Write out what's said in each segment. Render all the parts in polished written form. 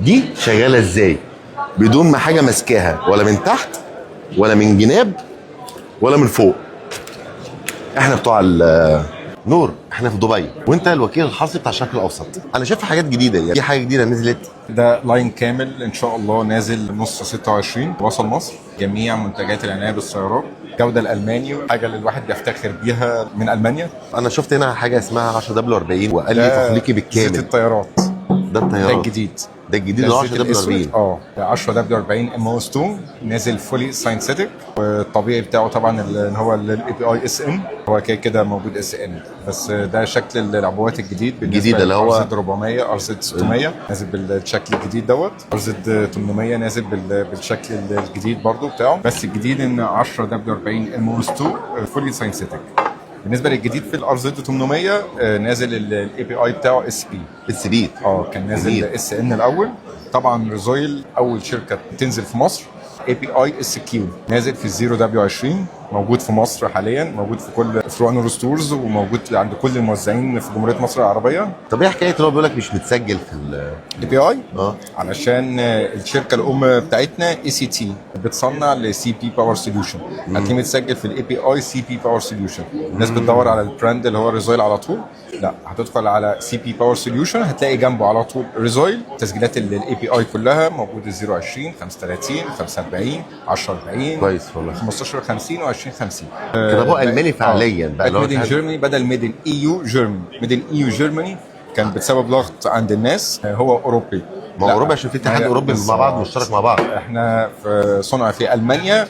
دي شغاله ازاي بدون ما حاجه ماسكاها، ولا من تحت ولا من جناب ولا من فوق. احنا بتوع نور، احنا في دبي وانت الوكيل الحصري بتاع الشرق الاوسط. انا شايف حاجات جديده، يعني في حاجه جديده نزلت. ده لاين كامل ان شاء الله نازل نص 26 وصل مصر. جميع منتجات العنايه بالسيارات جوده الالماني، حاجه اللي الواحد بيفتخر بيها من المانيا. انا شفت هنا حاجه اسمها 10 دبليو 40 وقال لي ده تخليقي زيت بالكامل. الطيارات، ده الطيارات ده الجديد. ده الجديد اللي هو 10 دبليو 40. ده 10 دبليو 40 ام او اس 2 نازل فولي ساينثيتك، والطبيعي بتاعه طبعا اللي هو الاي بي اي اس ان، هو كده موجود اس ان، بس ده شكل العبوات الجديد الجديد اللي هو ار زد 400 ار زد 600 نازل بالشكل الجديد دوت، ار زد 800 نازل بالشكل الجديد برضو بتاعه، بس الجديد ان 10 دبليو 40 ام او اس 2 فولي ساينثيتك. بالنسبه للجديد في الار زد 800 نازل الاي بي اي بتاعه اس بي. اس بي كان نازل اس ان الاول. طبعا ريزويل اول شركه تنزل في مصر. اي بي اي اس كيو نازل في الزيرو دبليو 20، موجود في مصر حاليا، موجود في كل فروانور ستورز، وموجود عند كل الموزعين في جمهوريه مصر العربيه. طب ايه حكايه اللي هو بيقول لك مش متسجل في الاي بي اي؟ اه علشان الشركه الام بتاعتنا اي سي تي بتصنع لسي بي باور سوليوشن، هتلاقيه متسجل في الاي بي اي سي بي باور سوليوشن. الناس بتدور على البراند اللي هو ريزويل على طول، لا هتدخل على سي بي باور سوليوشن هتلاقي جنبه على طول ريزويل. تسجيلات الاي بي اي كلها موجوده 020 35 45 10 40 كويس والله 15 50 و20 50. كتبوه الماني فعليا بقى اللي هو ميد ان جيرماني بدل ميد ان اي يو جيرماني. ميد ان اي يو جيرماني كان بسبب ضغط عند الناس، هو اوروبي. ما هو اوروبا عشان في اتحاد اوروبي مع بعض مشترك مع بعض. احنا في صنع في المانيا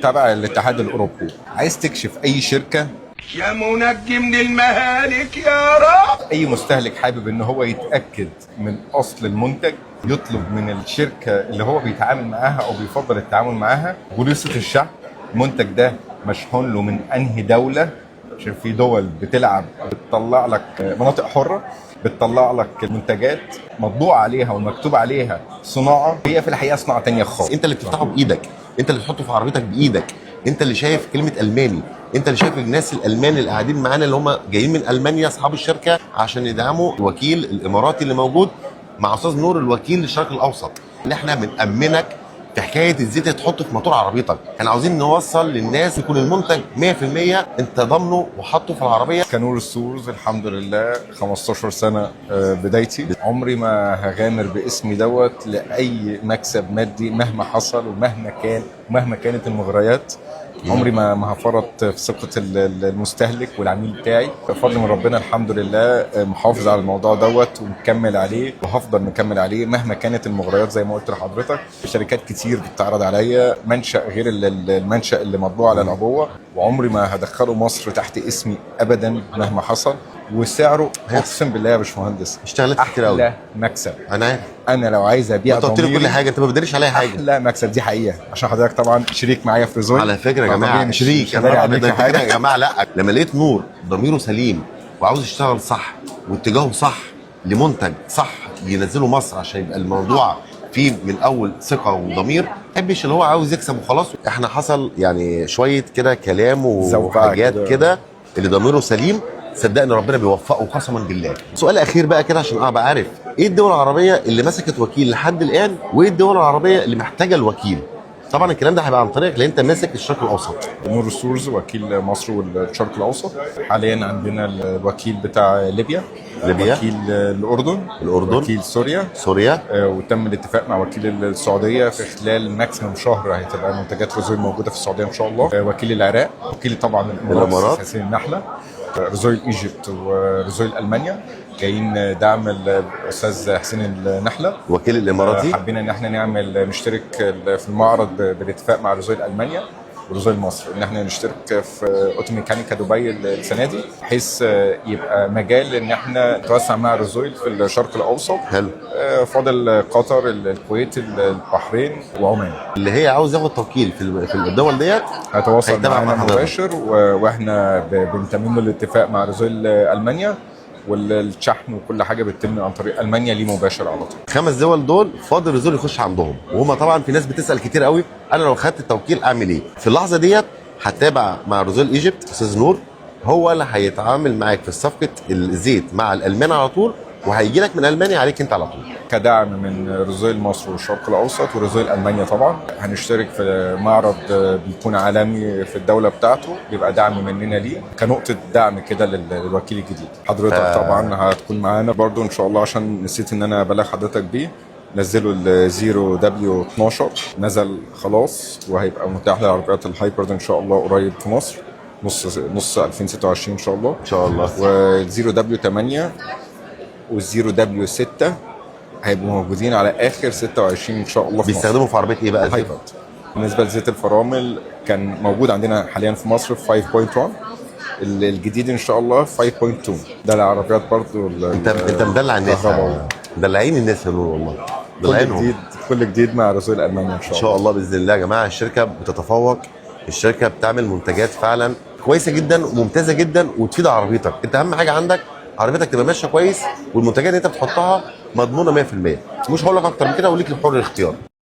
تبع الاتحاد الاوروبي. عايز تكشف اي شركه يا منجي من المهالك يا رب، اي مستهلك حابب ان هو يتاكد من اصل المنتج، يطلب من الشركه اللي هو بيتعامل معاها او بيفضل التعامل معاها بوليصه الشحن. المنتج ده مشحون له من انهي دوله، عشان في دول بتلعب بتطلع لك مناطق حره، بتطلع لك المنتجات مطبوع عليها ومكتوب عليها صناعه، هي في الحقيقه صناعه تانية خالص. انت اللي بتفتحه بايدك، انت اللي بتحطه في عربيتك بايدك، انت اللي شايف كلمه الماني، انت اللي شايف الناس الالمان اللي قاعدين معانا اللي هم جايين من المانيا اصحاب الشركه عشان يدعموا الوكيل الاماراتي اللي موجود مع استاذ نور الوكيل للشرق الاوسط. ان احنا بنامنك في حكايه الزيت اللي تحطه في موتور عربيتك. احنا عاوزين نوصل للناس يكون المنتج 100% انت ضامنه وحاطه في العربيه. كنور ستورز الحمد لله 15 سنه بدايتي، عمري ما هغامر باسمي دوت لاي مكسب مادي مهما حصل ومهما كانت المغريات. عمري ما هفرط في ثقه المستهلك والعميل بتاعي. بفضل من ربنا الحمد لله محافظ على الموضوع دوت ومكمل عليه، وهفضل مكمل عليه مهما كانت المغريات. زي ما قلت لحضرتك شركات كتير بتعرض عليا منشأ غير المنشأ اللي مطبوع على العبوه، وعمري ما هدخله مصر تحت اسمي ابدا مهما حصل. وسعره اقسم بالله يا باشمهندس اشتغلت كتير قوي، احلى مكسب. انا عارف. انا لو عايز ابيع انت قلت لي كل حاجه، انت ما بتداريش عليا حاجه. لا مكسب دي حقيقه، عشان حضرتك طبعا شريك معايا في ريزويل. على فكره يا جماعه شريك، يا جماعه لا، لما لقيت نور ضميره سليم وعاوز يشتغل صح واتجاهه صح لمنتج صح ينزله مصر عشان يبقى الموضوع فيه من اول ثقه وضمير، ما يحبش اللي هو عاوز يكسب وخلاص. احنا حصل يعني شويه كده كلام وحاجات كده، اللي ضميره سليم صدقني ربنا بيوفقه قسما بالله. سؤال اخير بقى كده عشان ابقى عارف، ايه الدول العربيه اللي مسكت وكيل لحد الان، وايه الدول العربيه اللي محتاجه الوكيل؟ طبعا الكلام ده هيبقى عن طريقك لان انت ماسك الشرق الاوسط. نور ستورز وكيل مصر والشرق الاوسط. حاليا عندنا الوكيل بتاع ليبيا، وكيل الاردن، وكيل سوريا، وتم الاتفاق مع وكيل السعوديه في خلال ماكسيمم شهر هتبقى منتجات ريزويل موجوده في السعوديه ان شاء الله. وكيل العراق، وكيل طبعا الامارات حسين النحله، ريزويل ايجيبت وريزويل المانيا جايين دعم الاستاذ حسين النحله وكيل الاماراتي. حابين ان احنا نشترك في المعرض بالاتفاق مع ريزويل المانيا وريزويل مصر، ان احنا نشترك في اوتو ميكانيكا دبي السنه دي، بحيث يبقى مجال ان احنا نتوسع مع ريزويل في الشرق الاوسط. حلو. فاضل قطر، الكويت، البحرين، وعمان. اللي هي عاوز ياخد توكيل في الدول ديت هيتواصل معانا مباشر، واحنا بنتمم الاتفاق مع ريزويل المانيا، والشحن وكل حاجه بتتم عن طريق المانيا ليه مباشر على طول. 5 دول دول فاضل ريزول يخش عندهم، وهم طبعا في ناس بتسال كتير قوي انا لو خدت التوكيل اعمل ايه؟ في اللحظه ديت هتابع مع ريزول ايجيبت استاذ نور، هو اللي هيتعامل معاك في صفقه الزيت مع الالمان على طول، وهيجي لك من المانيا عليك انت على طول. كدعم من رزيل مصر والشرق الاوسط ورزيل المانيا طبعا، هنشترك في معرض بيكون عالمي في الدوله بتاعته، بيبقى دعم مننا ليه كنقطه دعم كده للوكيل الجديد. حضرتك طبعا هتكون معانا برضو ان شاء الله، عشان نسيت ان انا ابلغ حضرتك بيه. نزلوا الزيرو دبليو 12 نزل خلاص، وهيبقى متاح للعربيات الهايبرد ان شاء الله قريب في مصر، نص 2026 ان شاء الله. ان شاء الله. والزيرو دبليو 8 والزيرو دبليو 6 هيبقوا موجودين على اخر 26 ان شاء الله في بيستخدموا في عربيه ايه بقى؟ الهايبرد. بالنسبه لزيت الفرامل كان موجود عندنا حاليا في مصر في 5.1، الجديد ان شاء الله 5.2. ده العربيات برضو انت مدلع الناس، مدلعين الناس يا نور والله. كل جديد مع رسول المانيا ان شاء الله باذن الله. يا جماعه الشركه بتتفوق، الشركه بتعمل منتجات فعلا كويسه جدا وممتازه جدا وتفيد عربيتك. انت اهم حاجه عندك عربيتك تبقى ماشيه كويس، والمنتجات اللي انت بتحطها مضمونه 100%. مش هقول لك اكتر من كده، وليك الحر الاختيار.